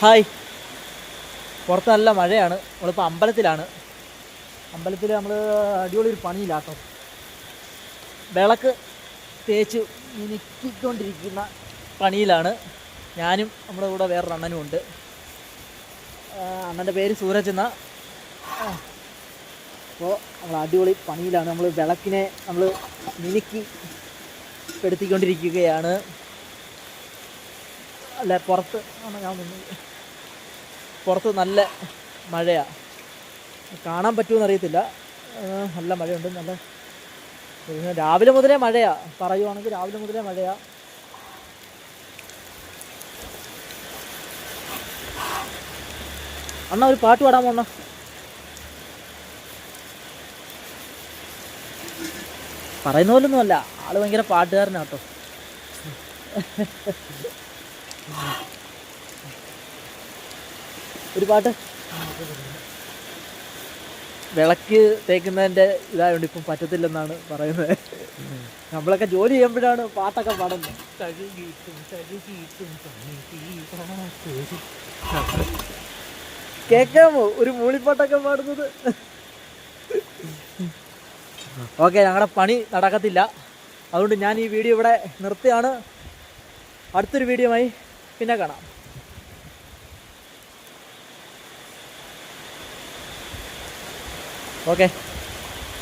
Hi, പുറത്ത് നല്ല മഴയാണ്. നമ്മളിപ്പോൾ അമ്പലത്തിലാണ്. അമ്പലത്തിൽ നമ്മൾ അടിപൊളി ഒരു പണിയിലാട്ടോ. വിളക്ക് തേച്ച് മിനുക്കിക്കൊണ്ടിരിക്കുന്ന പണിയിലാണ് ഞാനും നമ്മുടെ കൂടെ വേറൊരു അണ്ണനും ഉണ്ട്. അണ്ണൻ്റെ പേര് സൂരജ് എന്ന. അപ്പോൾ നമ്മൾ അടിപൊളി പണിയിലാണ്. നമ്മൾ വിളക്കിനെ നമ്മൾ മിനുക്കി പെടുത്തിക്കൊണ്ടിരിക്കുകയാണ്. അല്ല, പുറത്ത് പുറത്ത് നല്ല മഴയാണ്. കാണാൻ പറ്റുമെന്ന് അറിയത്തില്ല. നല്ല മഴയുണ്ട്. നല്ല രാവിലെ മുതലേ മഴയാണ്. പറയുവാണെങ്കിൽ രാവിലെ മുതലേ മഴയാണ്. അണ്ണ ഒരു പാട്ട് പാടാമോ അണ്ണ? പറയുന്ന പോലൊന്നുമല്ല, ആള് ഭയങ്കര പാട്ടുകാരനാട്ടോ. ഒരു പാട്ട്. വിളക്ക് തേക്കുന്നതിൻ്റെ ഇതായതുകൊണ്ട് ഇപ്പം പറ്റത്തില്ലെന്നാണ് പറയുന്നത്. നമ്മളൊക്കെ ജോലി ചെയ്യുമ്പോഴാണ് പാട്ടൊക്കെ പാടുന്നത്. കേൾക്കാമോ ഒരു മൂളിപ്പാട്ടൊക്കെ പാടുന്നത്? ഓക്കെ, ഞങ്ങളുടെ പണി നടക്കത്തില്ല. അതുകൊണ്ട് ഞാൻ ഈ വീഡിയോ ഇവിടെ നിർത്തുകയാണ്. അടുത്തൊരു വീഡിയോയുമായി പിന്നെ കാണാം. ഓക്കെ.